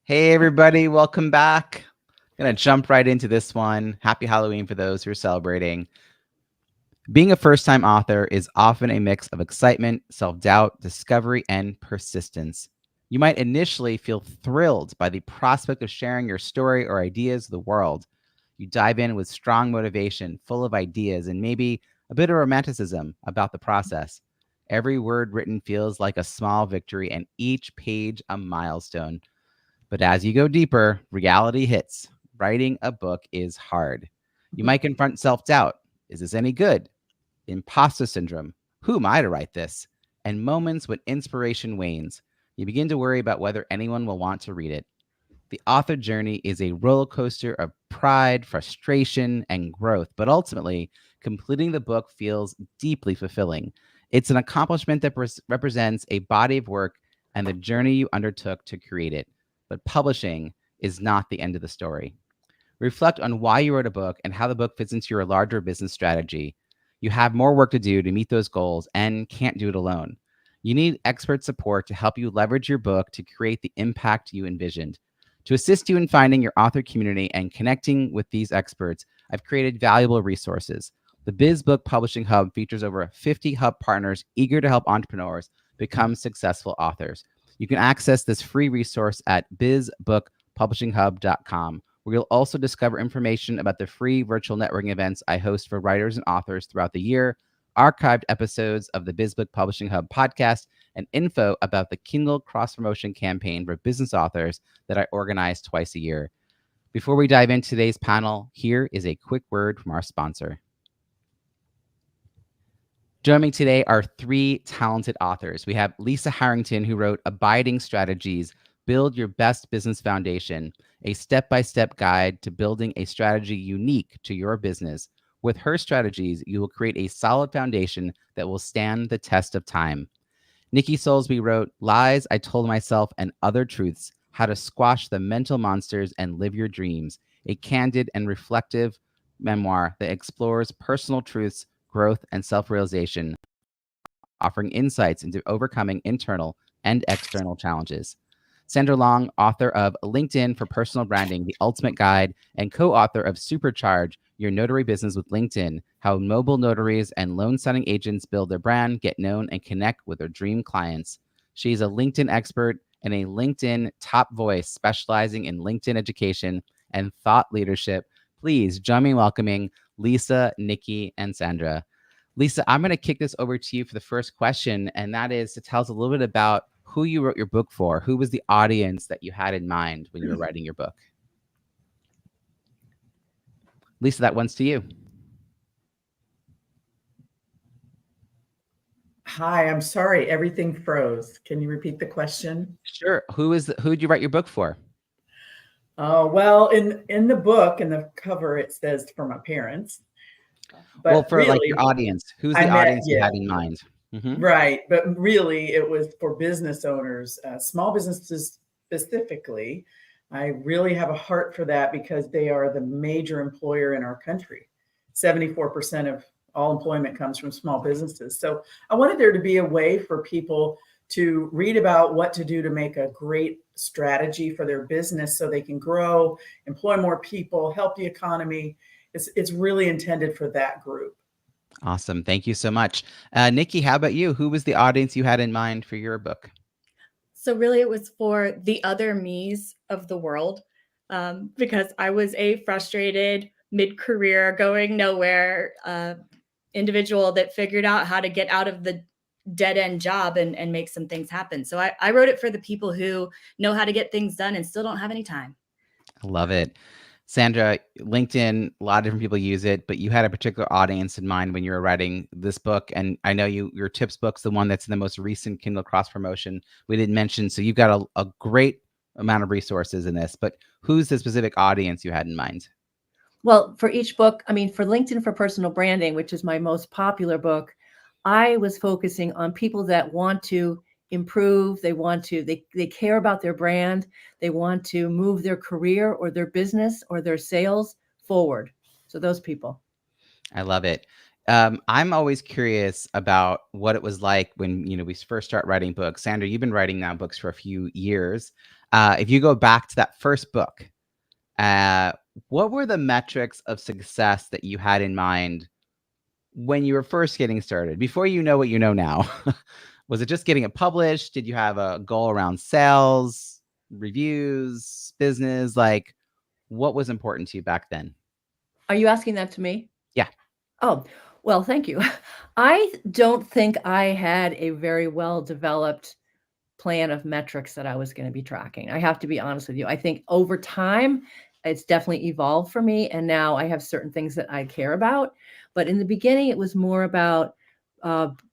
Hey, everybody, welcome back. Gonna jump right into this one. Happy Halloween for those who are celebrating. Being a first time author is often a mix of excitement, self doubt, discovery, and persistence. You might initially feel thrilled by the prospect of sharing your story or ideas with the world. You dive in with strong motivation, full of ideas, and maybe a bit of romanticism about the process. Every word written feels like a small victory, and each page a milestone. But as you go deeper, reality hits. Writing a book is hard. You might confront self doubt. Is this any good? Imposter syndrome. Who am I to write this? And moments when inspiration wanes. You begin to worry about whether anyone will want to read it. The author journey is a roller coaster of pride, frustration, and growth, but ultimately, completing the book feels deeply fulfilling. It's an accomplishment that represents a body of work and the journey you undertook to create it. But publishing is not the end of the story. Reflect on why you wrote a book and how the book fits into your larger business strategy. You have more work to do to meet those goals and can't do it alone. You need expert support to help you leverage your book to create the impact you envisioned. To assist you in finding your author community and connecting with these experts, I've created valuable resources. The Biz Book Publishing Hub features over 50 hub partners eager to help entrepreneurs become successful authors. You can access this free resource at bizbookpublishinghub.com, where you'll also discover information about the free virtual networking events I host for writers and authors throughout the year, archived episodes of the BizBook Publishing Hub podcast, and info about the Kindle cross-promotion campaign for business authors that I organize twice a year. Before we dive into today's panel, here is a quick word from our sponsor. Joining me today are three talented authors. We have Lisa Harrington, who wrote Abiding Strategies, Build Your Best Business Foundation, a step-by-step guide to building a strategy unique to your business. With her strategies, you will create a solid foundation that will stand the test of time. Nikki Soulsby wrote Lies I Told Myself and Other Truths, How to Squash the Mental Monsters and Live Your Dreams, a candid and reflective memoir that explores personal truths, growth, and self-realization, offering insights into overcoming internal and external challenges. Sandra Long, author of LinkedIn for Personal Branding, The Ultimate Guide, and co-author of Supercharge, Your Notary Business with LinkedIn, How Mobile Notaries and Loan Signing Agents Build Their Brand, Get Known, and Connect with Their Dream Clients. She's a LinkedIn expert and a LinkedIn top voice specializing in LinkedIn education and thought leadership. Please join me in welcoming Lisa, Nikki, and Sandra. Lisa, I'm going to kick this over to you for the first question, and that is to tell us a little bit about who you wrote your book for. Who was the audience that you had in mind when you were writing your book? Lisa, that one's to you. Hi, I'm sorry, everything froze. Can you repeat the question? Sure. Who did you write your book for? Well, in the book, in the cover, it says for my parents. But Well, for really, like your audience, who's I the met, audience you had in mind? right. But really, it was for business owners, small businesses specifically. I really have a heart for that because they are the major employer in our country. 74% of all employment comes from small businesses. So I wanted there to be a way for people to read about what to do to make a great strategy for their business so they can grow, employ more people, help the economy. It's really intended for that group. Awesome. Thank you so much. Nikki, how about you? Who was the audience you had in mind for your book? So really it was for the other me's of the world, because I was a frustrated mid-career going nowhere individual that figured out how to get out of the dead-end job and make some things happen. So I wrote it for the people who know how to get things done and still don't have any time. I love it. Sandra, LinkedIn, a lot of different people use it, but you had a particular audience in mind when you were writing this book. And I know your tips book's the one that's in the most recent Kindle cross promotion we didn't mention. So you've got a great amount of resources in this, but who's the specific audience you had in mind? Well, for each book, I mean, for LinkedIn for Personal Branding, which is my most popular book, I was focusing on people that want to improve. They care about their brand. They want to move their career or their business or their sales forward. So those people. I love it. I'm always curious about what it was like when we first start writing books. Sandra, you've been writing now books for a few years. if you go back to that first book, what were the metrics of success that you had in mind when you were first getting started, before you know what you know now? Was it just getting it published? Did you have a goal around sales, reviews, business? Like, what was important to you back then? Are you asking that to me? Yeah. Oh, well, thank you. I don't think I had a very well developed plan of metrics that I was going to be tracking. I have to be honest with you. I think over time, it's definitely evolved for me. And now I have certain things that I care about. But in the beginning, it was more about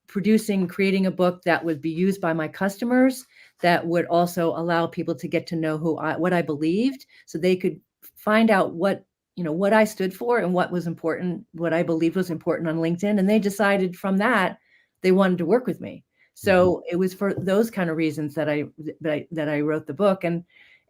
creating a book that would be used by my customers, that would also allow people to get to know what I believed, so they could find out what I stood for and what was important, what I believed was important on LinkedIn. And they decided from that they wanted to work with me. So it was for those kind of reasons that I wrote the book.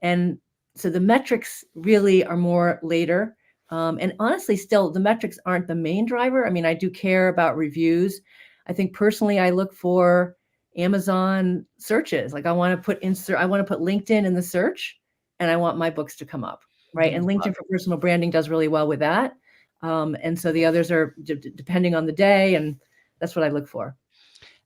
And so the metrics really are more later. And honestly, still, the metrics aren't the main driver. I mean, I do care about reviews. I think personally, I look for Amazon searches. Like I want to put LinkedIn in the search, and I want my books to come up, right? And LinkedIn for personal branding does really well with that. And so the others are depending on the day, and that's what I look for.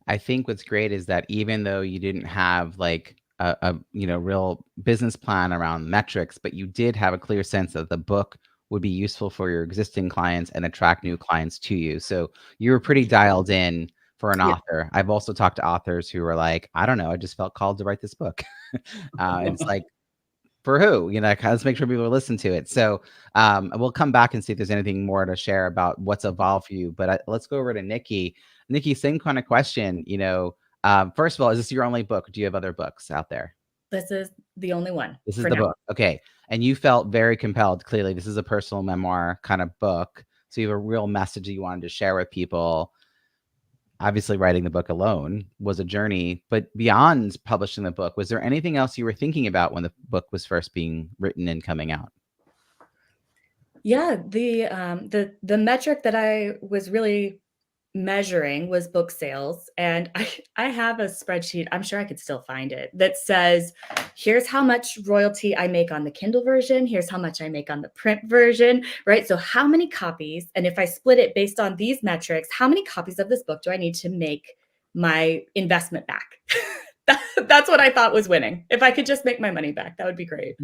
I think what's great is that even though you didn't have like a real business plan around metrics, but you did have a clear sense that the book would be useful for your existing clients and attract new clients to you. So you were pretty dialed in for an author. I've also talked to authors who were like, I don't know, I just felt called to write this book. It's like, for who? Let's make sure people listen to it. So we'll come back and see if there's anything more to share about what's evolved for you. But let's go over to Nikki. Nikki, same kind of question. First of all, is this your only book? Do you have other books out there? This is the only one. This is the book. Okay. And you felt very compelled. Clearly, this is a personal memoir kind of book. So you have a real message that you wanted to share with people. Obviously, writing the book alone was a journey, but beyond publishing the book, was there anything else you were thinking about when the book was first being written and coming out? Yeah, the metric that I was really measuring was book sales. And I have a spreadsheet, I'm sure I could still find it, that says, here's how much royalty I make on the Kindle version. Here's how much I make on the print version, right? So how many copies, and if I split it based on these metrics, how many copies of this book do I need to make my investment back? That's what I thought was winning. If I could just make my money back, that would be great.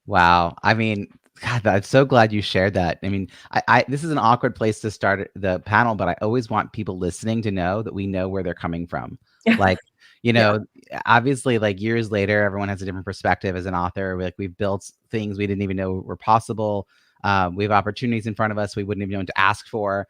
Wow. I mean, God, I'm so glad you shared that. I mean, I this is an awkward place to start the panel, but I always want people listening to know that we know where they're coming from. Like, obviously, like years later, everyone has a different perspective as an author. We've built things we didn't even know were possible. We have opportunities in front of us we wouldn't even know to ask for.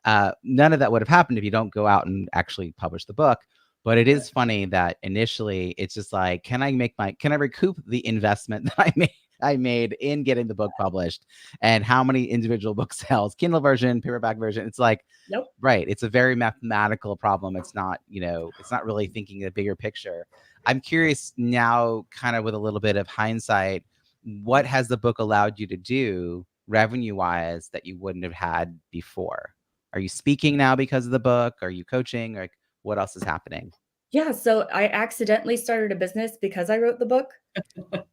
None of that would have happened if you don't go out and actually publish the book. But it is funny that initially it's just like, can I recoup the investment that I made in getting the book published, and how many individual book sales, Kindle version, paperback version? It's like, nope. Right. It's a very mathematical problem. It's not, it's not really thinking the bigger picture. I'm curious now, kind of with a little bit of hindsight, what has the book allowed you to do revenue wise that you wouldn't have had before? Are you speaking now because of the book? Are you coaching? Like, what else is happening? Yeah, so I accidentally started a business because I wrote the book.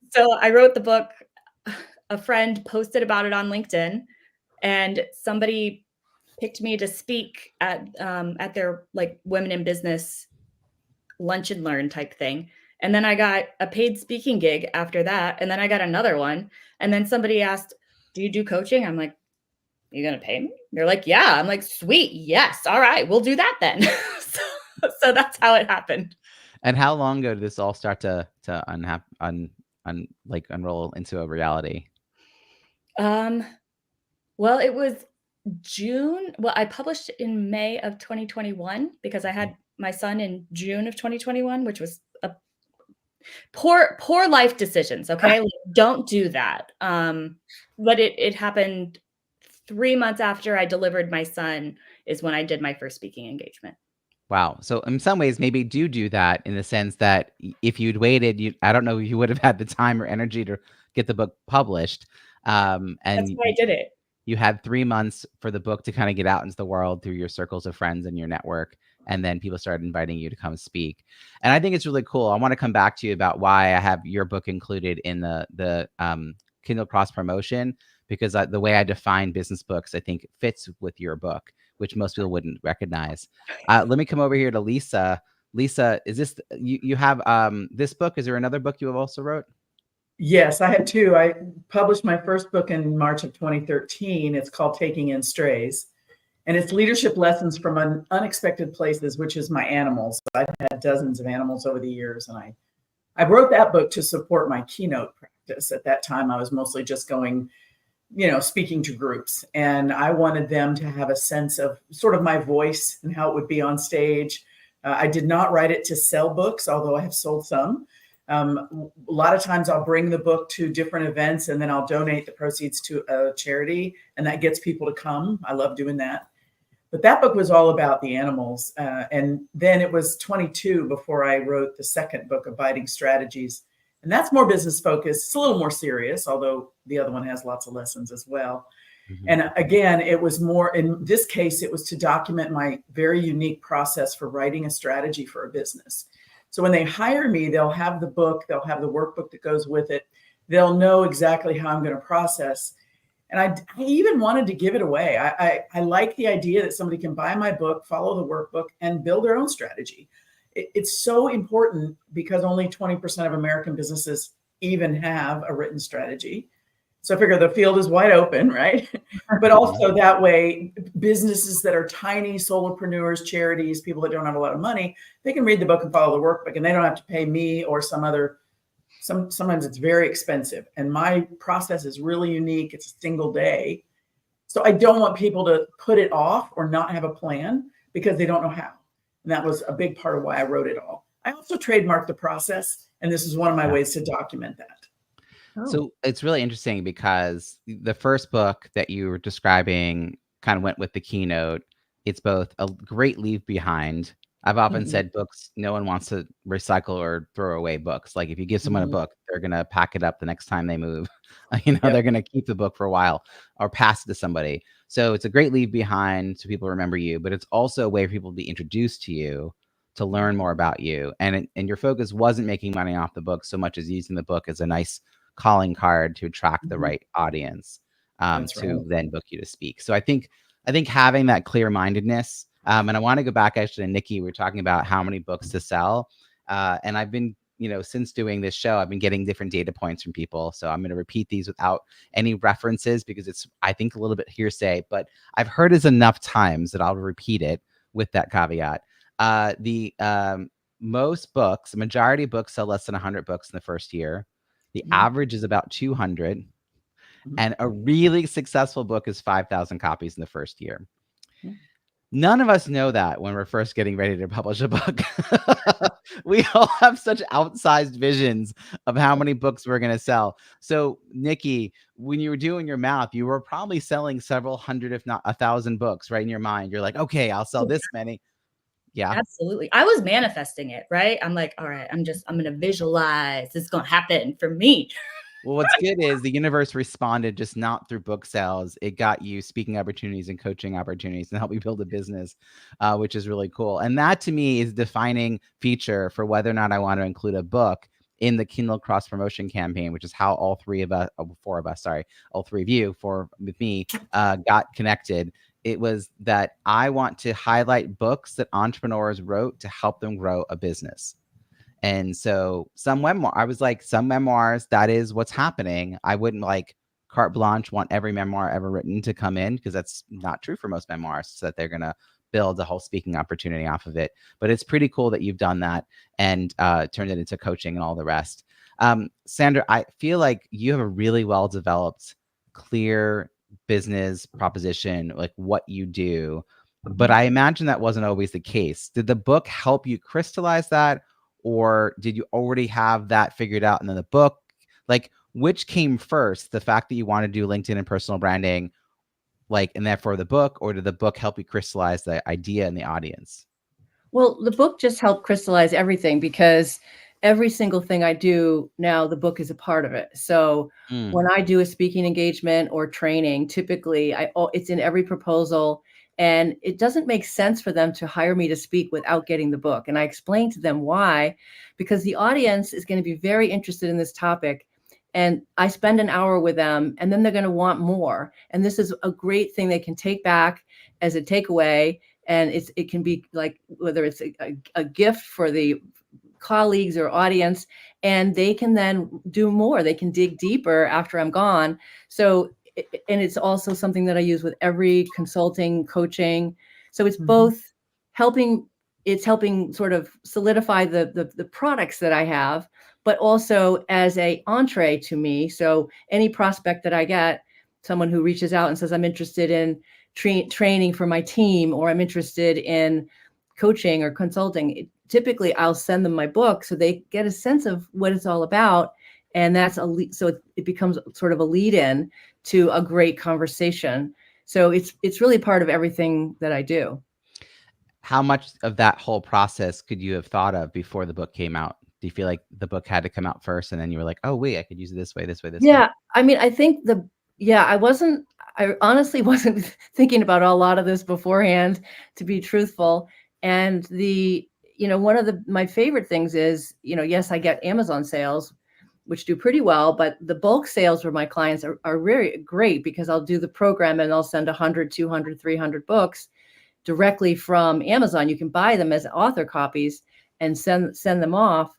So I wrote the book, a friend posted about it on LinkedIn, and somebody picked me to speak at their like women in business lunch and learn type thing. And then I got a paid speaking gig after that. And then I got another one. And then somebody asked, do you do coaching? I'm like, you going to pay me? They're like, yeah. I'm like, sweet. Yes. All right. We'll do that then. So that's how it happened. And how long ago did this all start to unroll into a reality? Well, it was June. Well, I published in May of 2021 because I had my son in June of 2021, which was a poor life decisions. Okay. Like, don't do that. But it happened 3 months after I delivered my son is when I did my first speaking engagement. Wow. So in some ways, maybe do that in the sense that if you'd waited, I don't know if you would have had the time or energy to get the book published. And that's why I did it. You had 3 months for the book to kind of get out into the world through your circles of friends and your network. and then people started inviting you to come speak. And I think it's really cool. I want to come back to you about why I have your book included in the Kindle cross promotion, because the way I define business books, I think fits with your book, which most people wouldn't recognize. Let me come over here to Lisa. Lisa, is this you have this book? Is there another book you have also wrote? Yes, I had two. I published my first book in March of 2013. It's called Taking in Strays, and it's leadership lessons from unexpected places, which is my animals. I've had dozens of animals over the years, and I wrote that book to support my keynote practice. At that time, I was mostly just going, speaking to groups, and I wanted them to have a sense of sort of my voice and how it would be on stage. I did not write it to sell books, although I have sold some. A lot of times I'll bring the book to different events and then I'll donate the proceeds to a charity, and that gets people to come. I love doing that. But that book was all about the animals. And then it was 22 before I wrote the second book, Abiding Strategies. And that's more business focused. It's a little more serious, although the other one has lots of lessons as well. Mm-hmm. And again, it was more, in this case, it was to document my very unique process for writing a strategy for a business. So when they hire me, they'll have the book, they'll have the workbook that goes with it. They'll know exactly how I'm going to process. And I even wanted to give it away. I like the idea that somebody can buy my book, follow the workbook, and build their own strategy. It's so important because only 20% of American businesses even have a written strategy. So I figure the field is wide open, right? But also that way, businesses that are tiny, solopreneurs, charities, people that don't have a lot of money, they can read the book and follow the workbook, and they don't have to pay me or sometimes it's very expensive. And my process is really unique. It's a single day. So I don't want people to put it off or not have a plan because they don't know how. And that was a big part of why I wrote it all. I also trademarked the process, and this is one of my ways to document that. So it's really interesting because the first book that you were describing kind of went with the keynote. It's both a great leave behind. I've often said books, no one wants to recycle or throw away books. Like if you give someone a book, they're going to pack it up the next time they move. They're going to keep the book for a while or pass it to somebody. So it's a great leave behind so people remember you, but it's also a way for people to be introduced to you, to learn more about you. And your focus wasn't making money off the book so much as using the book as a nice calling card to attract the right audience then book you to speak. So I think having that clear-mindedness, and I want to go back actually to Nikki. We were talking about how many books to sell. And I've been, since doing this show, I've been getting different data points from people. So I'm going to repeat these without any references because it's, I think, a little bit hearsay, but I've heard it enough times that I'll repeat it with that caveat. Most books, the majority of books sell less than 100 books in the first year. The average is about 200. And a really successful book is 5,000 copies in the first year. None of us know that when we're first getting ready to publish a book. We all have such outsized visions of how many books we're going to sell. So, Nikki, when you were doing your math, you were probably selling several hundred, if not 1,000 books, right in your mind. You're like, okay, I'll sell this many. Yeah, absolutely. I was manifesting it, right? I'm like, all right, I'm going to visualize it's going to happen for me. Well, what's good is the universe responded just not through book sales. It got you speaking opportunities and coaching opportunities and help you build a business, which is really cool. And that to me is a defining feature for whether or not I want to include a book in the Kindle cross promotion campaign, which is how all three of you, with me, got connected. It was that I want to highlight books that entrepreneurs wrote to help them grow a business. And so some memoirs, that is what's happening. I wouldn't like carte blanche want every memoir ever written to come in because that's not true for most memoirs, so that they're going to build a whole speaking opportunity off of it. But it's pretty cool that you've done that and turned it into coaching and all the rest. Sandra, I feel like you have a really well-developed, clear business proposition, like what you do. But I imagine that wasn't always the case. Did the book help you crystallize that? Or did you already have that figured out? And then the book, like which came first, the fact that you want to do LinkedIn and personal branding, and therefore the book, or did the book help you crystallize the idea and the audience? Well, the book just helped crystallize everything because every single thing I do now, the book is a part of it. So when I do a speaking engagement or training, typically it's in every proposal. And it doesn't make sense for them to hire me to speak without getting the book. And I explained to them why, because the audience is going to be very interested in this topic. And I spend an hour with them, and then they're going to want more. And this is a great thing they can take back as a takeaway. And it can be like, whether it's a gift for the colleagues or audience, and they can then do more. They can dig deeper after I'm gone. So, and it's also something that I use with every consulting, coaching. So it's both helping, it's helping sort of solidify the products that I have, but also as a entree to me. So any prospect that I get, someone who reaches out and says, I'm interested in training for my team, or I'm interested in coaching or consulting, typically I'll send them my book so they get a sense of what it's all about. And that's so it becomes sort of a lead in to a great conversation. So it's really part of everything that I do. How much of that whole process could you have thought of before the book came out? Do you feel like the book had to come out first, and then you were like, oh, wait, I could use it this way, this way, this way? Yeah. I mean, I think I honestly wasn't thinking about a lot of this beforehand, to be truthful. And one of my favorite things is, yes, I get Amazon sales, which do pretty well, but the bulk sales for my clients are really great, because I'll do the program and I'll send 100, 200, 300 books directly from Amazon. You can buy them as author copies and send them off.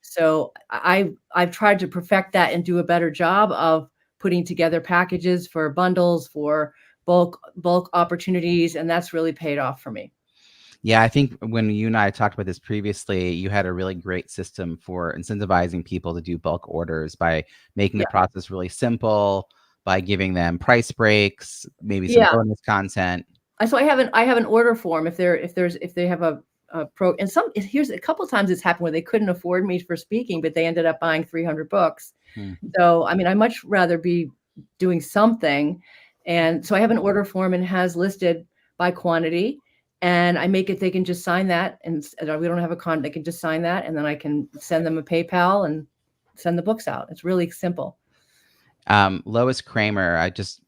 So I've tried to perfect that and do a better job of putting together packages for bundles, for bulk opportunities. And that's really paid off for me. Yeah, I think when you and I talked about this previously, you had a really great system for incentivizing people to do bulk orders by making the process really simple, by giving them price breaks, maybe some bonus content. So I have an order form if they have a pro, and here's a couple of times it's happened where they couldn't afford me for speaking, but they ended up buying 300 books. So, I mean, I much rather be doing something. And so I have an order form, and has listed by quantity, and I make it, they can just sign that, and we don't have they can just sign that, and then I can send them a PayPal and send the books out. It's really simple. Lois Kramer, I just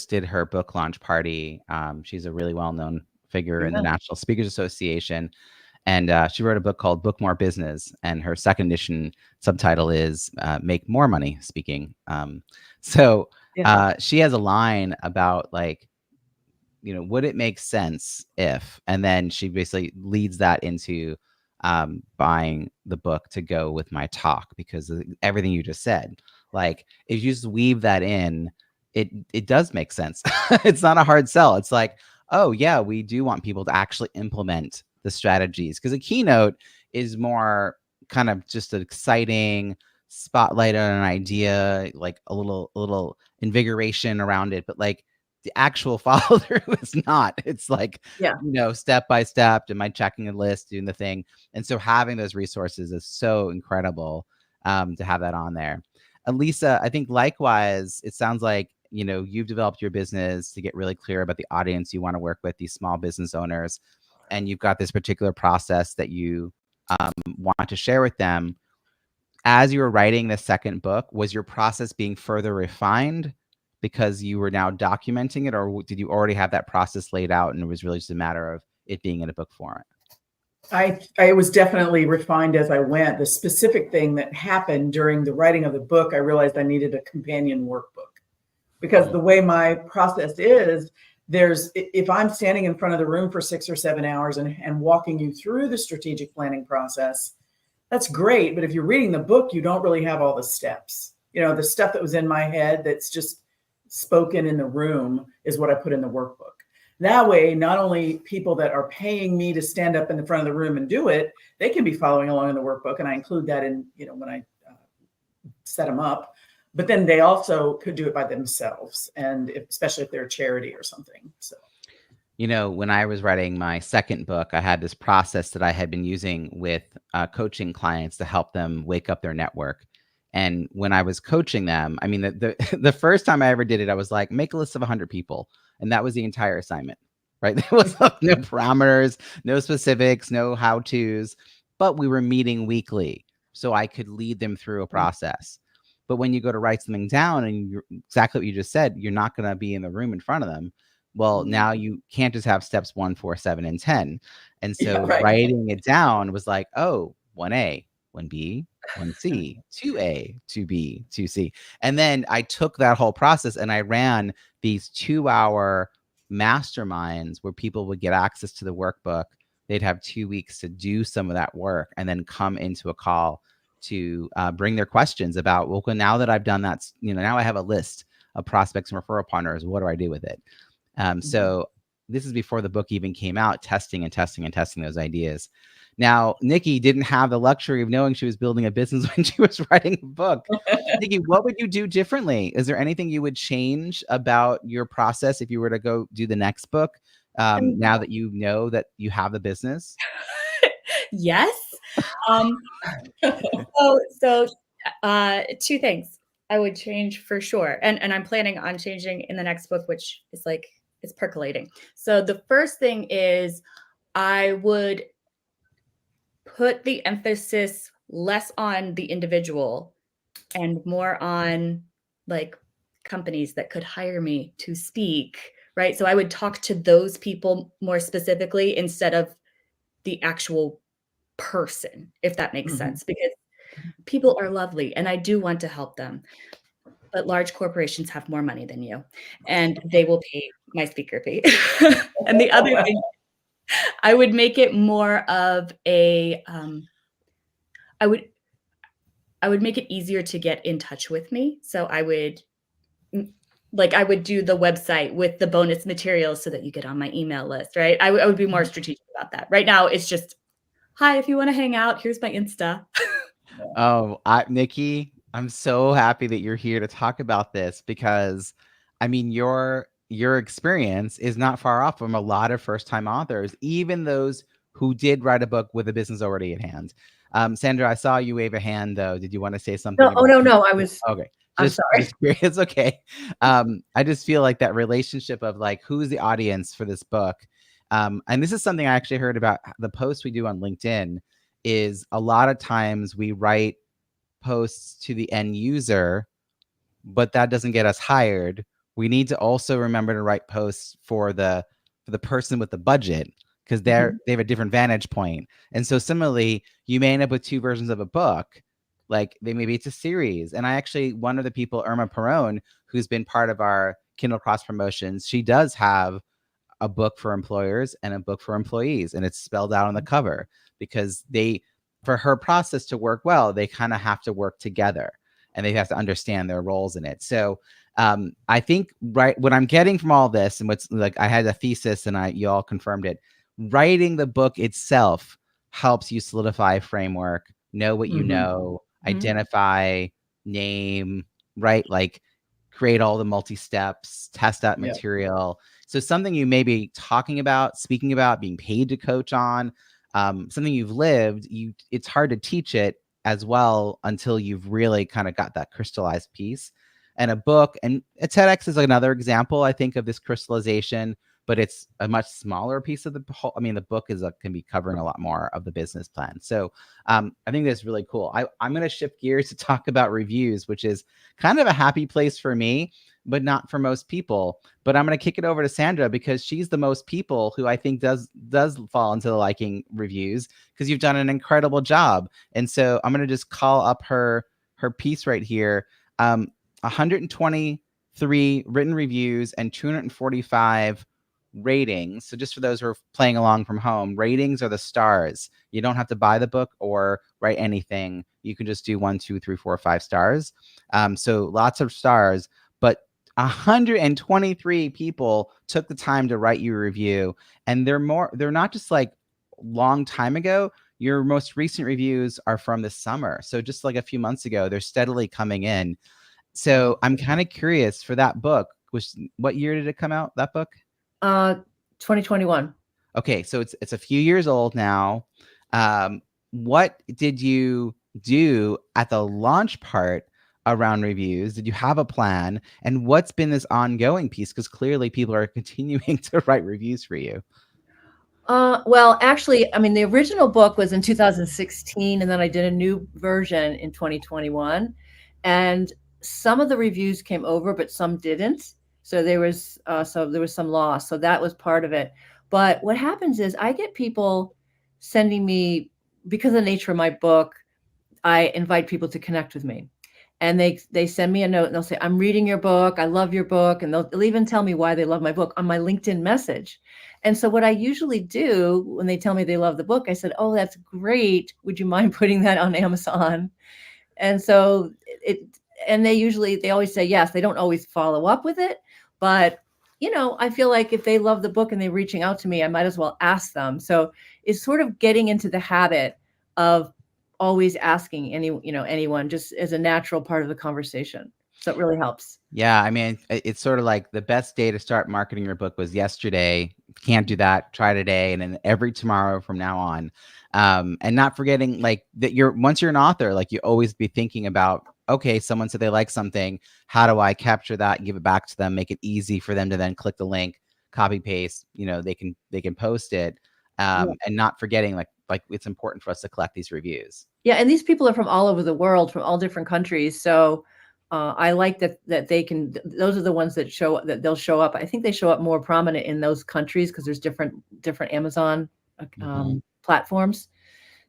did her book launch party. She's a really well-known figure in the National Speakers Association. And she wrote a book called Book More Business. And her second edition subtitle is Make More Money Speaking. So she has a line about, like, would it make sense if, and then she basically leads that into buying the book to go with my talk, because of everything you just said. Like, if you just weave that in, it does make sense. It's not a hard sell. It's like, oh yeah, we do want people to actually implement the strategies, because a keynote is more kind of just an exciting spotlight on an idea, like a little invigoration around it. But like, the actual follow through is not. It's like, step by step, am I checking a list, doing the thing? And so having those resources is so incredible to have that on there. Lisa, I think likewise, it sounds like, you've developed your business to get really clear about the audience you want to work with, these small business owners, and you've got this particular process that you want to share with them. As you were writing the second book, was your process being further refined because you were now documenting it, or did you already have that process laid out and it was really just a matter of it being in a book format? I was definitely refined as I went. The specific thing that happened during the writing of the book, I realized I needed a companion workbook, because the way my process is, if I'm standing in front of the room for 6 or 7 hours and walking you through the strategic planning process, that's great. But if you're reading the book, you don't really have all the steps. The stuff that was in my head that's just spoken in the room is what I put in the workbook. That way, not only people that are paying me to stand up in the front of the room and do it, they can be following along in the workbook. And I include that in, when I set them up, but then they also could do it by themselves. And especially if they're a charity or something. So, when I was writing my second book, I had this process that I had been using with coaching clients to help them wake up their network. And when I was coaching them, I mean, the first time I ever did it, I was like, make a list of 100 people. And that was the entire assignment, right? There was no parameters, no specifics, no how-tos, but we were meeting weekly, so I could lead them through a process. But when you go to write something down, and exactly what you just said, you're not going to be in the room in front of them. Well, now you can't just have steps 1, 4, 7, and 10. And so right. writing it down was like, oh, 1A, 1B, 1C, 2A, 2B, 2C. And then I took that whole process and I ran these 2-hour masterminds where people would get access to the workbook. They'd have 2 weeks to do some of that work and then come into a call to bring their questions about, well, now that I've done that, now I have a list of prospects and referral partners. What do I do with it? So this is before the book even came out, testing those ideas. Now, Nikki didn't have the luxury of knowing she was building a business when she was writing a book. Nikki, what would you do differently? Is there anything you would change about your process if you were to go do the next book now that you know that you have the business? Yes. So 2 things I would change for sure. And I'm planning on changing in the next book, which is like, it's percolating. So the first thing is I would put the emphasis less on the individual and more on like companies that could hire me to speak, right? So I would talk to those people more specifically instead of the actual person, if that makes sense, because people are lovely and I do want to help them. But large corporations have more money than you and they will pay my speaker fee. And the other thing, I would make it more of a, I would make it easier to get in touch with me. So I would do the website with the bonus materials so that you get on my email list, right? I would be more strategic about that. Right now, it's just, hi, if you want to hang out, here's my Insta. Oh, Nikki, I'm so happy that you're here to talk about this because, I mean, your experience is not far off from a lot of first-time authors, even those who did write a book with a business already at hand. Sandra, I saw you wave a hand though. Did you want to say something? No. I was okay. I'm sorry. It's okay. I just feel like that relationship of like, who's the audience for this book? And this is something I actually heard about the post we do on LinkedIn is a lot of times we write posts to the end user, but that doesn't get us hired. We need to also remember to write posts for the person with the budget because they have a different vantage point. And so similarly, you may end up with 2 versions of a book. Like maybe it's a series. And I actually, one of the people, Irma Perone, who's been part of our Kindle cross promotions, she does have a book for employers and a book for employees. And it's spelled out on the cover because for her process to work well, they kind of have to work together and they have to understand their roles in it. So I think what I'm getting from all this and what's like, I had a thesis and you all confirmed it. Writing the book itself helps you solidify a framework, know what you know, identify, name, right? Like create all the multi-steps, test out material. So something you may be talking about, speaking about, being paid to coach on, something you've lived, it's hard to teach it as well until you've really kind of got that crystallized piece. And a book, and a TEDx is another example, I think, of this crystallization, but it's a much smaller piece of the whole. I mean, the book can be covering a lot more of the business plan. So I think that's really cool. I'm going to shift gears to talk about reviews, which is kind of a happy place for me, but not for most people. But I'm going to kick it over to Sandra because she's the most people who I think does fall into the liking reviews because you've done an incredible job. And so I'm going to just call up her piece right here. 123 written reviews and 245 ratings. So just for those who are playing along from home, ratings are the stars. You don't have to buy the book or write anything. You can just do 1, 2, 3, 4, 5 stars. So lots of stars, but 123 people took the time to write you a review, and they're not just like long time ago. Your most recent reviews are from this summer. So just like a few months ago, they're steadily coming in. So I'm kind of curious for that book. What year did it come out, that book? 2021. Okay, so it's a few years old now. What did you do at the launch part around reviews? Did you have a plan? And what's been this ongoing piece? Because clearly people are continuing to write reviews for you. Well, actually, I mean, the original book was in 2016, and then I did a new version in 2021. And some of the reviews came over, but some didn't. So there was some loss. So that was part of it. But what happens is I get people sending me, because of the nature of my book, I invite people to connect with me. And they send me a note and they'll say, I'm reading your book. I love your book. And they'll even tell me why they love my book on my LinkedIn message. And so what I usually do when they tell me they love the book, I said, oh, that's great. Would you mind putting that on Amazon? And so they always say yes. They don't always follow up with it, but I feel like if they love the book and they're reaching out to me, I might as well ask them. So it's sort of getting into the habit of always asking anyone, just as a natural part of the conversation. So it really helps. Yeah, I mean, it's sort of like the best day to start marketing your book was yesterday. If you can't do that, try today, and then every tomorrow from now on. And not forgetting like that once you're an author, like you always be thinking about, okay, someone said they like something. How do I capture that and give it back to them? Make it easy for them to then click the link, copy paste. They can post it. And not forgetting like it's important for us to collect these reviews. Yeah, and these people are from all over the world, from all different countries. So I like that they can. Those are the ones that they'll show up. I think they show up more prominent in those countries because there's different Amazon platforms.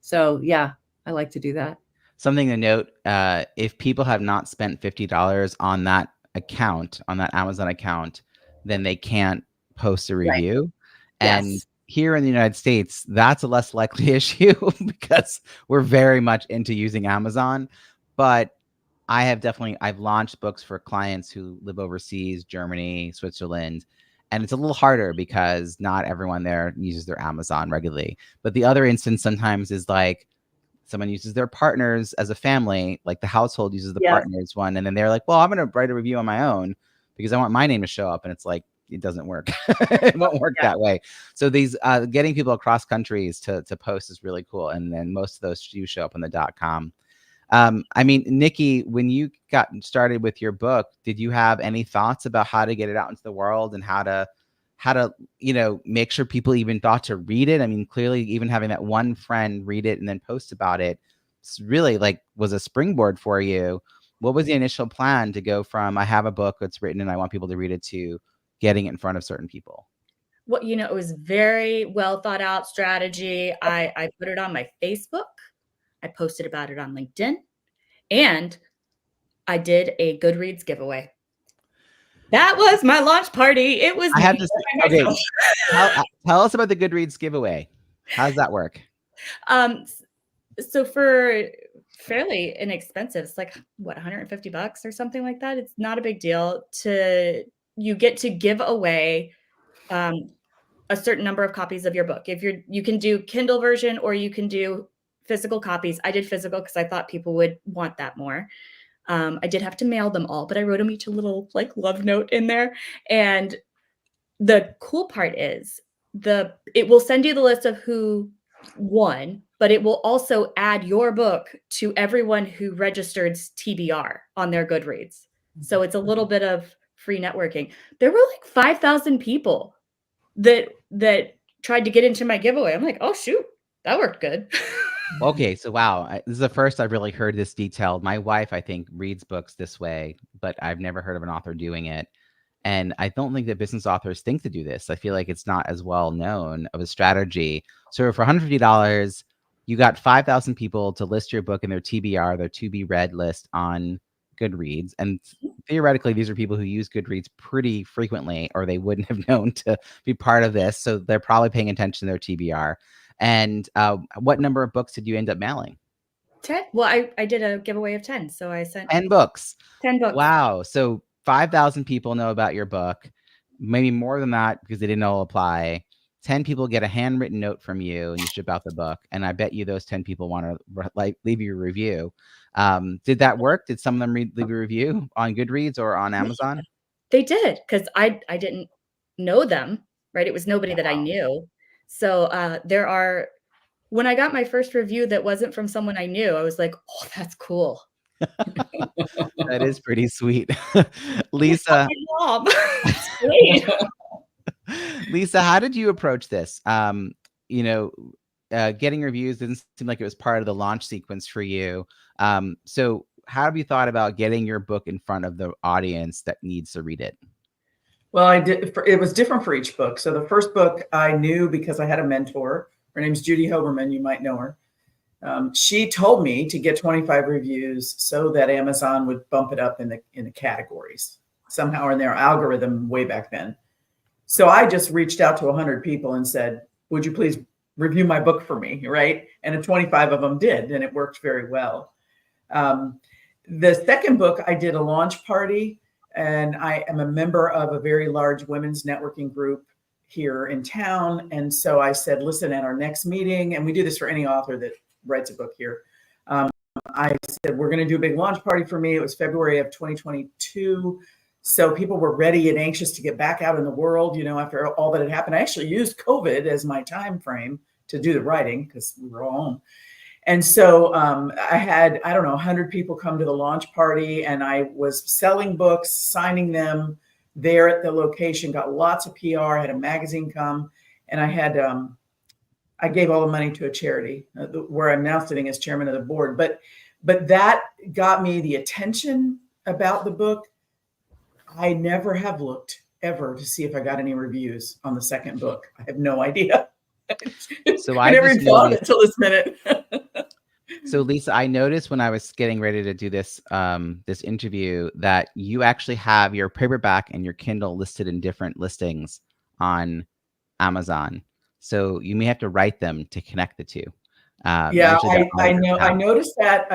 So yeah, I like to do that. Something to note: if people have not spent $50 on that account, on that Amazon account, then they can't post a review. Right. And yes. Here in the United States, that's a less likely issue because we're very much into using Amazon. But I've launched books for clients who live overseas, Germany, Switzerland, and it's a little harder because not everyone there uses their Amazon regularly. But the other instance sometimes is like someone uses their partners as a family, like the household uses the partners one, and then they're like, well, I'm going to write a review on my own because I want my name to show up. And it's like, it doesn't work. It won't work that way. So these getting people across countries to post is really cool. And then most of those do show up on the .com. I mean, Nikki, when you got started with your book, did you have any thoughts about how to get it out into the world and how to make sure people even thought to read it? I mean, clearly even having that one friend read it and then post about it really was a springboard for you. What was the initial plan to go from I have a book that's written and I want people to read it to getting it in front of certain people? Well, it was very well thought out strategy. I put it on my Facebook. I posted about it on LinkedIn, and I did a Goodreads giveaway. That was my launch party. It was. I have to say, okay, tell us about the Goodreads giveaway. How does that work? So for fairly inexpensive, it's like what, $150 or something like that. It's not a big deal. You get to give away a certain number of copies of your book. You can do Kindle version or you can do physical copies. I did physical because I thought people would want that more. I did have to mail them all, but I wrote them each a little love note in there. And the cool part is it will send you the list of who won, but it will also add your book to everyone who registered TBR on their Goodreads. So it's a little bit of free networking. There were 5,000 people that tried to get into my giveaway. I'm like, oh shoot, that worked good. Okay, so wow, this is the first I've really heard this detailed. My wife, I think, reads books this way, but I've never heard of an author doing it. And I don't think that business authors think to do this. I feel like it's not as well known of a strategy. So for $150, you got 5,000 people to list your book in their TBR, their to be read list on Goodreads. And theoretically, these are people who use Goodreads pretty frequently, or they wouldn't have known to be part of this. So they're probably paying attention to their TBR. And what number of books did you end up mailing? 10. Well, I did a giveaway of 10. So I sent 10 books. 10 books. Wow. So 5,000 people know about your book, maybe more than that because they didn't all apply. 10 people get a handwritten note from you and you ship out the book. And I bet you those 10 people want to leave you a review. Did that work? Did some of them leave a review on Goodreads or on Amazon? They did, because I didn't know them, right? It was nobody that I knew. So when I got my first review that wasn't from someone I knew, I was like, oh, that's cool. That is pretty sweet. Lisa. Lisa, how did you approach this? Getting reviews didn't seem like it was part of the launch sequence for you. So how have you thought about getting your book in front of the audience that needs to read it? Well, it was different for each book. So the first book I knew because I had a mentor. Her name's Judy Hoberman. You might know her. She told me to get 25 reviews so that Amazon would bump it up in the categories somehow in their algorithm way back then. So I just reached out to 100 people and said, would you please review my book for me, right? And 25 of them did, and it worked very well. The second book, I did a launch party, and I am a member of a very large women's networking group here in town. And so I said, listen, at our next meeting, and we do this for any author that writes a book here. I said, we're going to do a big launch party for me. It was February of 2022. So people were ready and anxious to get back out in the world, you know, after all that had happened. I actually used COVID as my time frame to do the writing because we were all home. And so I had, I don't know, 100 people come to the launch party, and I was selling books, signing them there at the location, got lots of PR, had a magazine come, and I had, I gave all the money to a charity where I'm now sitting as chairman of the board. But that got me the attention about the book. I never have looked ever to see if I got any reviews on the second book. I have no idea. So I never even thought of it until this minute. So Lisa, I noticed when I was getting ready to do this this interview that you actually have your paperback and your Kindle listed in different listings on Amazon. So you may have to write them to connect the two. Yeah, I know. I noticed that.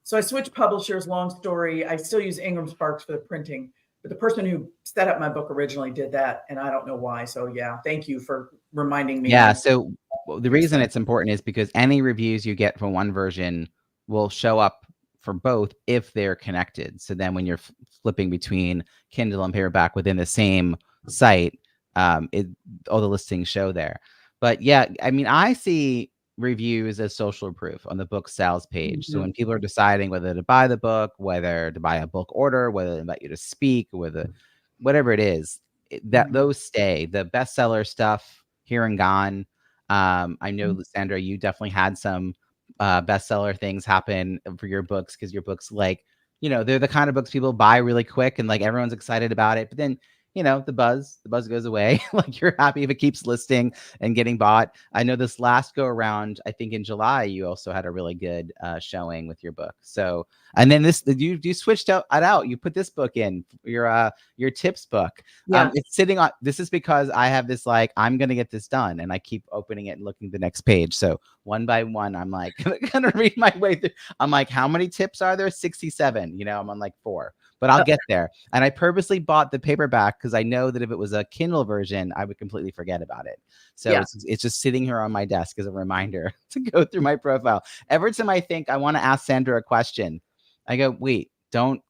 So I switched publishers. Long story. I still use Ingram Sparks for the printing, but the person who set up my book originally did that, and I don't know why. So yeah, thank you for reminding me. Yeah. So the reason it's important is because any reviews you get from one version will show up for both if they're connected. So then when you're flipping between Kindle and paperback within the same site, all the listings show there. But yeah, I mean, I see reviews as social proof on the book sales page. So when people are deciding whether to buy the book, whether to buy a book order, whether to invite you to speak, whatever it is, those stay. The bestseller stuff here and gone. I know, Sandra, you definitely had some bestseller things happen for your books because your books, like, you know, they're the kind of books people buy really quick and like everyone's excited about it. But then, you know, the buzz goes away. Like, you're happy if it keeps listing and getting bought. I know this last go around, I think in July, you also had a really good showing with your book. So, and then you switched it out. You put this book in your tips book. Yeah. It's sitting on, this is because I have this, like, I'm going to get this done. And I keep opening it and looking at the next page. So one by one, I'm like, going to read my way through. I'm like, how many tips are there? 67. You know, I'm on like 4. But I'll get there. And I purposely bought the paperback because I know that if it was a Kindle version, I would completely forget about it. So yeah, it's just sitting here on my desk as a reminder to go through my profile. Every time I think I want to ask Sandra a question, I go, wait, don't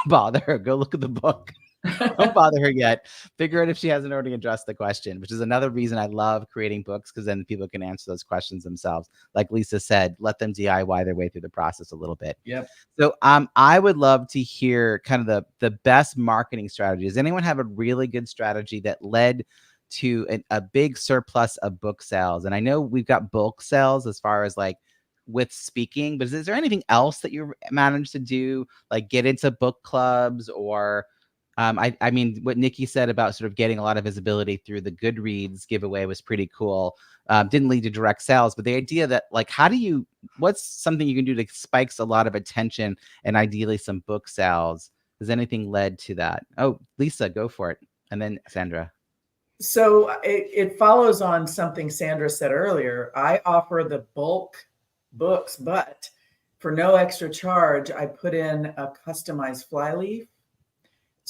bother her. Go look at the book. Don't bother her yet. Figure out if she hasn't already addressed the question, which is another reason I love creating books, because then people can answer those questions themselves. Like Lisa said, let them DIY their way through the process a little bit. Yep. So I would love to hear kind of the best marketing strategy. Does anyone have a really good strategy that led to a big surplus of book sales? And I know we've got bulk sales as far as like with speaking, but is there anything else that you managed to do, like get into book clubs or I mean, what Nikki said about sort of getting a lot of visibility through the Goodreads giveaway was pretty cool. Didn't lead to direct sales, but the idea that, like, what's something you can do that spikes a lot of attention and ideally some book sales? Has anything led to that? Oh, Lisa, go for it. And then Sandra. So it follows on something Sandra said earlier. I offer the bulk books, but for no extra charge, I put in a customized flyleaf.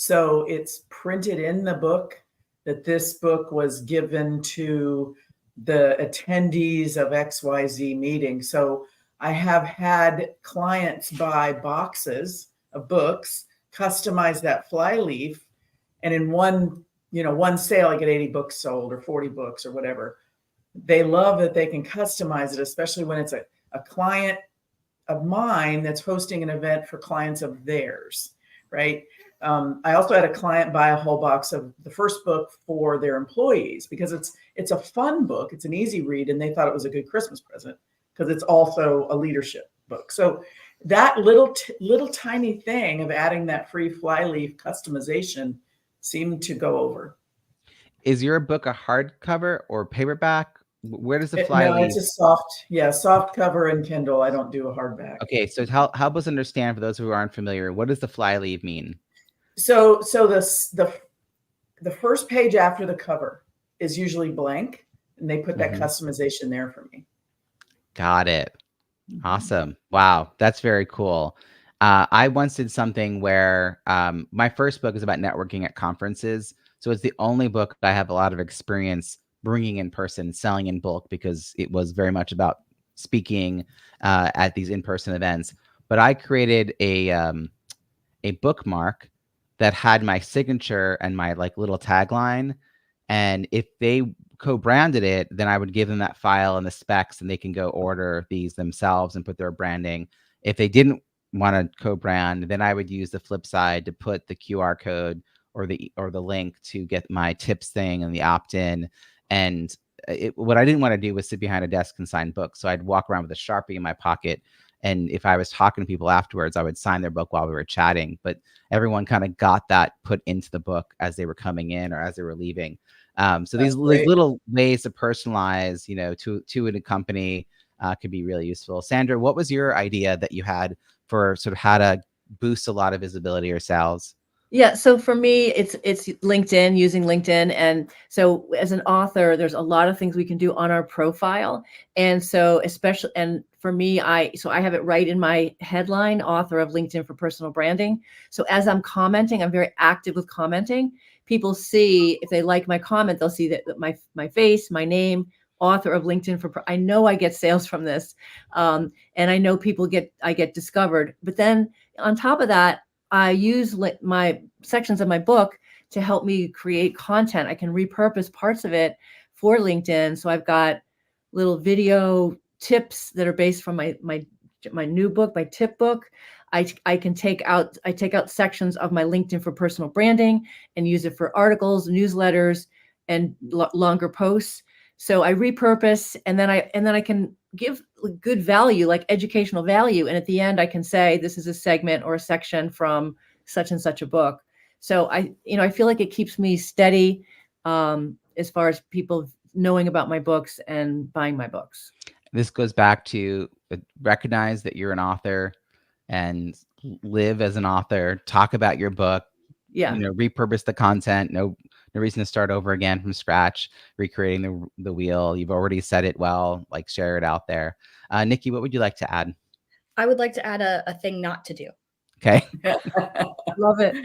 So it's printed in the book that this book was given to the attendees of XYZ meeting. So I have had clients buy boxes of books, customize that flyleaf, and in one sale, I get 80 books sold or 40 books or whatever. They love that they can customize it, especially when it's a client of mine that's hosting an event for clients of theirs, right? I also had a client buy a whole box of the first book for their employees because it's a fun book. It's an easy read, and they thought it was a good Christmas present because it's also a leadership book. So that little tiny thing of adding that free flyleaf customization seem to go over. Is your book a hardcover or paperback? Where does the No, flyleaf? it's a soft cover and Kindle. I don't do a hardback. Okay, so help us understand, for those who aren't familiar, what does the flyleaf mean? So the first page after the cover is usually blank, and they put that customization there for me. Got it. Awesome. Wow, that's very cool. I once did something where my first book is about networking at conferences. So it's the only book I have a lot of experience bringing in person, selling in bulk, because it was very much about speaking at these in-person events. But I created a bookmark that had my signature and my like little tagline. And if they co-branded it, then I would give them that file and the specs, and they can go order these themselves and put their branding. If they didn't want to co-brand, then I would use the flip side to put the QR code or the link to get my tips thing and the opt-in. And what I didn't want to do was sit behind a desk and sign books. So I'd walk around with a Sharpie in my pocket. And if I was talking to people afterwards, I would sign their book while we were chatting. But everyone kind of got that put into the book as they were coming in or as they were leaving. So these little ways to personalize, to a company could be really useful. Sandra, what was your idea that you had for sort of how to boost a lot of visibility or sales? Yeah, so for me, it's LinkedIn, using LinkedIn. And so as an author, there's a lot of things we can do on our profile. And so especially, and for me, I have it right in my headline, author of LinkedIn for personal branding. So as I'm commenting, I'm very active with commenting. People see, if they like my comment, they'll see that my face, my name, author of LinkedIn for, I know I get sales from this. And I know I get discovered. But then on top of that, I use my sections of my book to help me create content. I can repurpose parts of it for LinkedIn. So I've got little video tips that are based from my new book, my tip book. I take out sections of my LinkedIn for personal branding and use it for articles, newsletters, and longer posts. So I repurpose, and then I can give good value, like educational value. And at the end, I can say, this is a segment or a section from such and such a book. So I feel like it keeps me steady as far as people knowing about my books and buying my books. This goes back to recognize that you're an author and live as an author, talk about your book, repurpose the content. No reason to start over again from scratch, recreating the wheel. You've already said it well, like share it out there. Nikki, what would you like to add? I would like to add a thing not to do. Okay. Love it.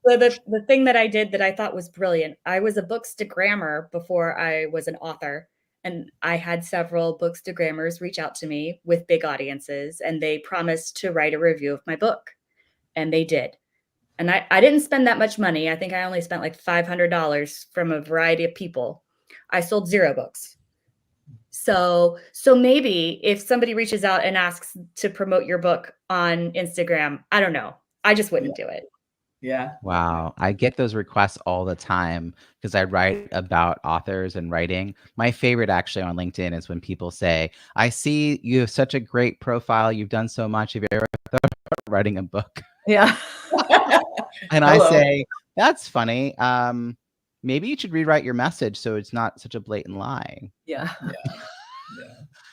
So the thing that I did that I thought was brilliant, I was a bookstagrammer before I was an author. And I had several bookstagrammers reach out to me with big audiences, and they promised to write a review of my book. And they did. And I didn't spend that much money. I think I only spent like $500 from a variety of people. I sold 0 books. So maybe if somebody reaches out and asks to promote your book on Instagram, I don't know. I just wouldn't do it. Yeah. Wow. I get those requests all the time because I write about authors and writing. My favorite actually on LinkedIn is when people say, I see you have such a great profile. You've done so much. Have you ever thought about writing a book? Yeah. And I say, that's funny. Maybe you should rewrite your message so it's not such a blatant lie. Yeah.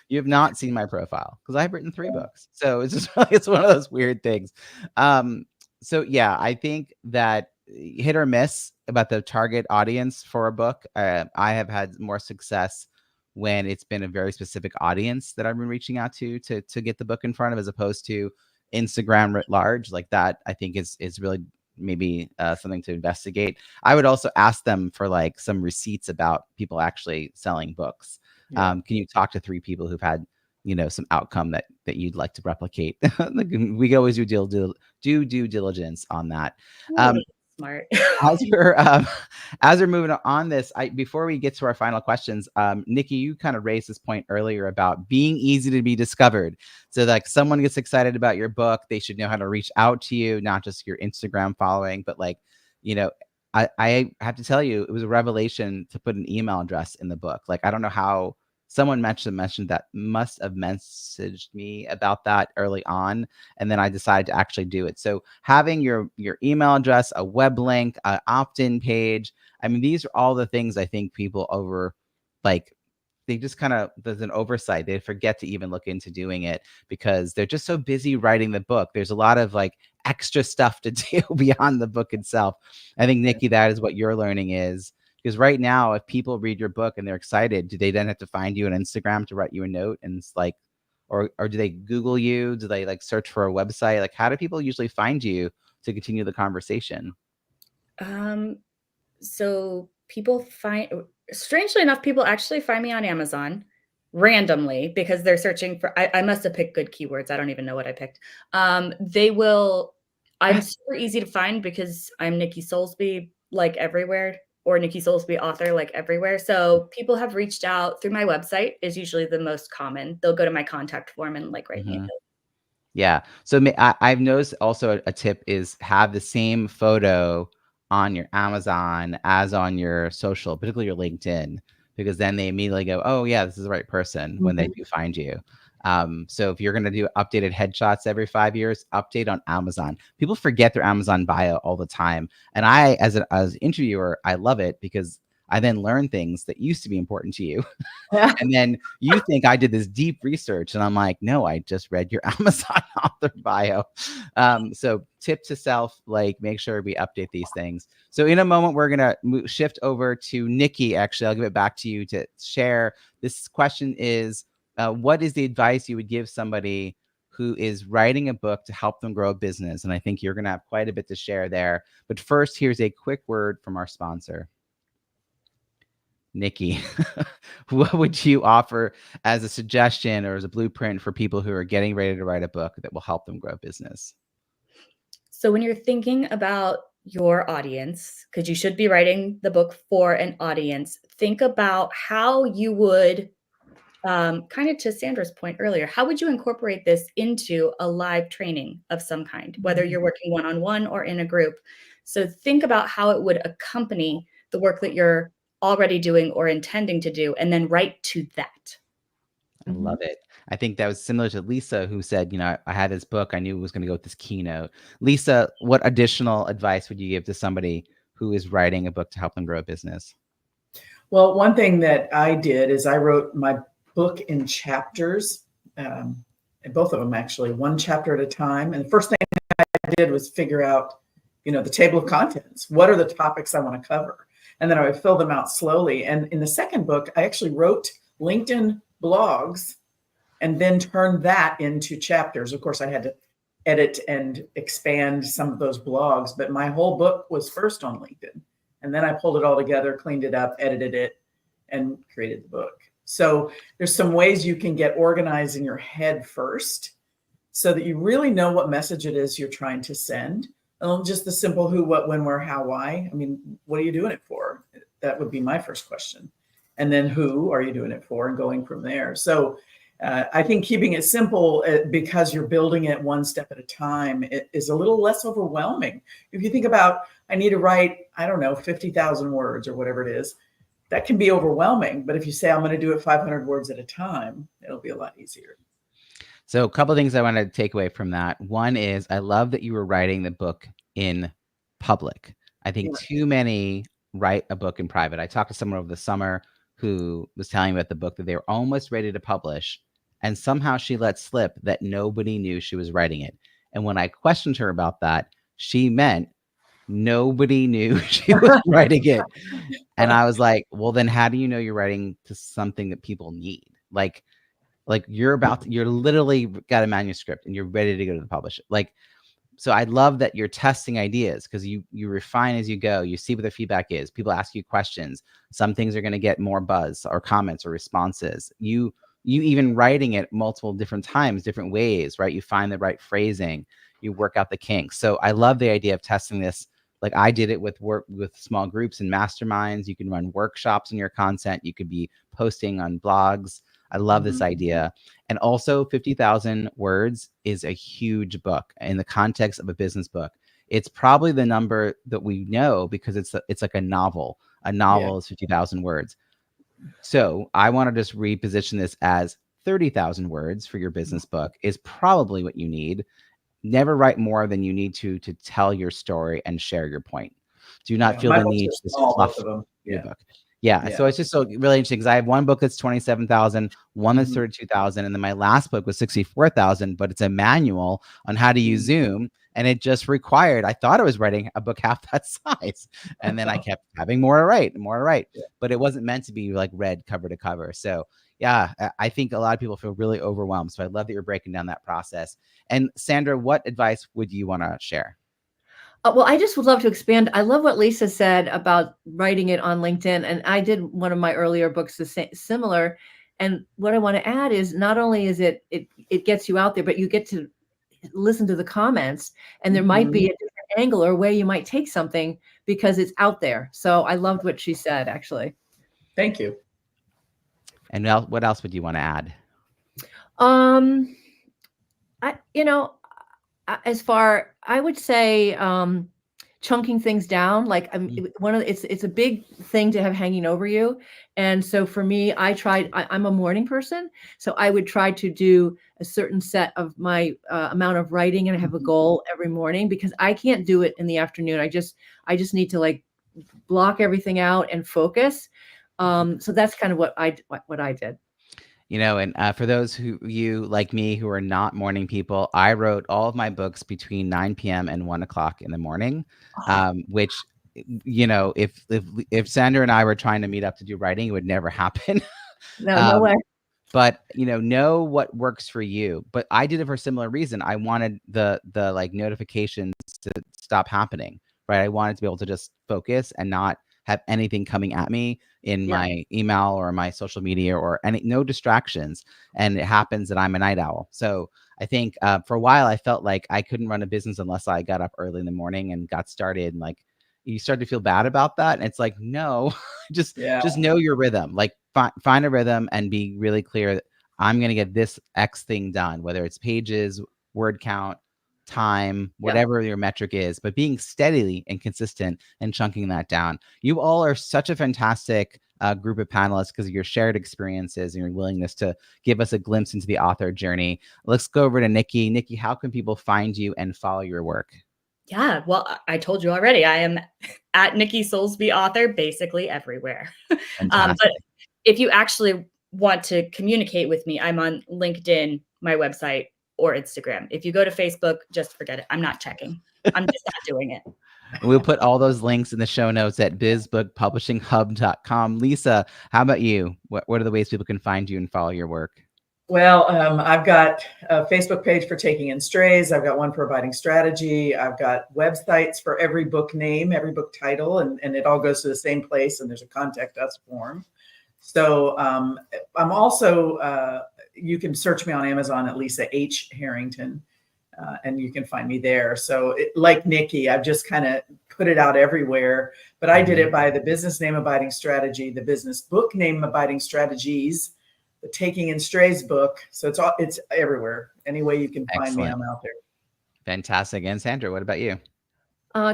You have not seen my profile because I've written 3 books. So it's just it's one of those weird things. So yeah, I think that hit or miss about the target audience for a book. I have had more success when it's been a very specific audience that I've been reaching out to get the book in front of, as opposed to Instagram writ large. Like that, I think is really maybe something to investigate. I would also ask them for like some receipts about people actually selling books. Yeah. Can you talk to 3 people who've had some outcome that you'd like to replicate? We can always do due diligence on that. Smart. As we're moving on this, before we get to our final questions, Nikki, you kind of raised this point earlier about being easy to be discovered. So like someone gets excited about your book, they should know how to reach out to you, not just your Instagram following, but like, I have to tell you, it was a revelation to put an email address in the book. Like, I don't know how someone mentioned that, must have messaged me about that early on, and then I decided to actually do it. So having your email address, a web link, an opt-in page, I mean, these are all the things I think people they just kind of, there's an oversight. They forget to even look into doing it because they're just so busy writing the book. There's a lot of like extra stuff to do beyond the book itself. I think, Nikki, that is what your learning is. Because right now, if people read your book and they're excited, do they then have to find you on Instagram to write you a note? And it's like, or do they Google you? Do they like search for a website? Like, how do people usually find you to continue the conversation? So people strangely enough, people actually find me on Amazon randomly because they're searching for, I must have picked good keywords. I don't even know what I picked. I'm super easy to find because I'm Nikki Soulsby, like everywhere, or Nikki Soulsby author, like everywhere. So people have reached out through my website is usually the most common. They'll go to my contact form and like write me a note. Yeah. So I've noticed also a tip is have the same photo on your Amazon as on your social, particularly your LinkedIn, because then they immediately go, oh yeah, this is the right person when they do find you. So if you're going to do updated headshots every 5 years, update on Amazon. People forget their Amazon bio all the time. And I, as an interviewer, I love it because I then learn things that used to be important to you. And then you think I did this deep research and I'm like, no, I just read your Amazon author bio. So tip to self, like make sure we update these things. So in a moment, we're going to shift over to Nikki. Actually, I'll give it back to you to share. This question is, what is the advice you would give somebody who is writing a book to help them grow a business? And I think you're going to have quite a bit to share there. But first, here's a quick word from our sponsor. Nikki, what would you offer as a suggestion or as a blueprint for people who are getting ready to write a book that will help them grow a business? So when you're thinking about your audience, because you should be writing the book for an audience, think about how you would, kind of to Sandra's point earlier, how would you incorporate this into a live training of some kind, whether you're working one-on-one or in a group? So think about how it would accompany the work that you're already doing or intending to do, and then write to that. I love it. I think that was similar to Lisa, who said, you know, I had this book, I knew it was going to go with this keynote. Lisa, what additional advice would you give to somebody who is writing a book to help them grow a business? Well, one thing that I did is I wrote my book in chapters, and both of them actually, one chapter at a time. And the first thing I did was figure out, you know, the table of contents. What are the topics I want to cover? And then I would fill them out slowly. And in the second book, I actually wrote LinkedIn blogs and then turned that into chapters. Of course, I had to edit and expand some of those blogs, but my whole book was first on LinkedIn. And then I pulled it all together, cleaned it up, edited it, and created the book. So there's some ways you can get organized in your head first so that you really know what message it is you're trying to send. Just the simple who, what, when, where, how, why. I mean, what are you doing it for? That would be my first question. And then who are you doing it for, and going from there. So I think keeping it simple because you're building it one step at a time, it is a little less overwhelming. If you think about, I need to write, I don't know, 50,000 words or whatever it is, that can be overwhelming. But if you say, I'm going to do it 500 words at a time, it'll be a lot easier. So a couple of things I want to take away from that. One is I love that you were writing the book in public. I think too many write a book in private. I talked to someone over the summer who was telling me about the book that they were almost ready to publish, and somehow she let slip that nobody knew she was writing it. And when I questioned her about that, she meant nobody knew she was writing it. And I was like, well, then how do you know you're writing to something that people need? Like you're literally got a manuscript and you're ready to go to the publisher. Like, so I love that you're testing ideas because you refine as you go. You see what the feedback is. People ask you questions. Some things are going to get more buzz or comments or responses. You even writing it multiple different times, different ways, right? You find the right phrasing. You work out the kinks. So I love the idea of testing this. Like I did it with small groups and masterminds. You can run workshops on your content. You could be posting on blogs. I love this idea. And also 50,000 words is a huge book in the context of a business book. It's probably the number that we know because it's like a novel. A novel is 50,000 words. So I want to just reposition this as 30,000 words for your business book is probably what you need. Never write more than you need to tell your story and share your point. Do not feel My the books need are to just small, fluff both of them. your Yeah. book. Yeah. So it's just so really interesting because I have one book that's 27,000, one that's Mhm. 32,000, and then my last book was 64,000, but it's a manual on how to use Zoom. And it just required, I thought I was writing a book half that size. And then I kept having more to write and more to write, but it wasn't meant to be like read cover to cover. So yeah, I think a lot of people feel really overwhelmed. So I love that you're breaking down that process. And Sandra, what advice would you want to share? Well, I just would love to expand. I love what Lisa said about writing it on LinkedIn. And I did one of my earlier books similar. And what I want to add is not only is it gets you out there, but you get to listen to the comments, and there might be a different angle or way you might take something because it's out there. So I loved what she said, actually. Thank you. And what else would you want to add? I would say chunking things down. Like it's a big thing to have hanging over you. And so for me, I'm a morning person. So I would try to do a certain set of my amount of writing, and I have a goal every morning because I can't do it in the afternoon. I just need to like block everything out and focus. So that's kind of what I did. And for those you like me who are not morning people, I wrote all of my books between 9 p.m. and 1 o'clock in the morning, which, if Sandra and I were trying to meet up to do writing, it would never happen. No way. But know what works for you. But I did it for a similar reason. I wanted the like notifications to stop happening, right? I wanted to be able to just focus and not have anything coming at me in my email or my social media or no distractions. And it happens that I'm a night owl. So I think for a while I felt like I couldn't run a business unless I got up early in the morning and got started. And like you start to feel bad about that. And it's like, no, just know your rhythm. Like find a rhythm and be really clear that I'm going to get this X thing done, whether it's pages, word count, time, whatever your metric is, but being steadily and consistent and chunking that down. You all are such a fantastic group of panelists because of your shared experiences and your willingness to give us a glimpse into the author journey. Let's go over to Nikki. Nikki, how can people find you and follow your work? Yeah, well, I told you already. I am at Nikki Soulsby author, basically everywhere. But if you actually want to communicate with me, I'm on LinkedIn, my website, or Instagram. If you go to Facebook, just forget it. I'm not checking. I'm just not doing it. We'll put all those links in the show notes at bizbookpublishinghub.com. Lisa, how about you? What are the ways people can find you and follow your work? Well, I've got a Facebook page for Taking in Strays. I've got one for Abiding Strategy. I've got websites for every book name, every book title, and it all goes to the same place, and there's a contact us form. So I'm also, you can search me on Amazon at Lisa H. Harrington, and you can find me there. So like Nikki, I've just kind of put it out everywhere, but I did it by the business name Abiding Strategy, the business book name Abiding Strategies, the Taking in Strays book. So it's everywhere. Any way you can find me, I'm out there. Fantastic. And Sandra, what about you?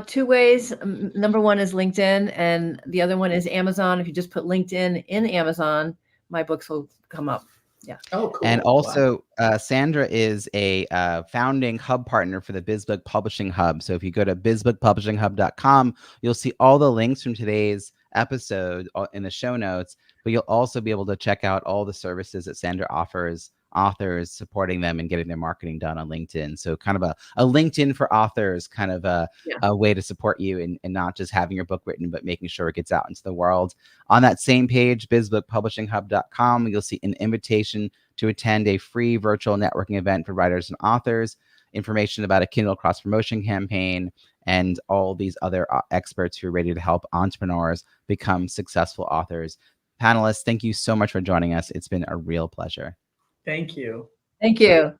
2 ways. Number one is LinkedIn, and the other one is Amazon. If you just put LinkedIn in Amazon, my books will come up. Yeah. Oh, cool. And also, Sandra is a founding hub partner for the BizBook Publishing Hub. So if you go to bizbookpublishinghub.com, you'll see all the links from today's episode in the show notes, but you'll also be able to check out all the services that Sandra offers authors, supporting them and getting their marketing done on LinkedIn. So kind of a LinkedIn for authors, kind of a way to support you and not just having your book written, but making sure it gets out into the world. On that same page, bizbookpublishinghub.com, you'll see an invitation to attend a free virtual networking event for writers and authors, information about a Kindle cross-promotion campaign, and all these other experts who are ready to help entrepreneurs become successful authors. Panelists, thank you so much for joining us. It's been a real pleasure. Thank you. Thank you.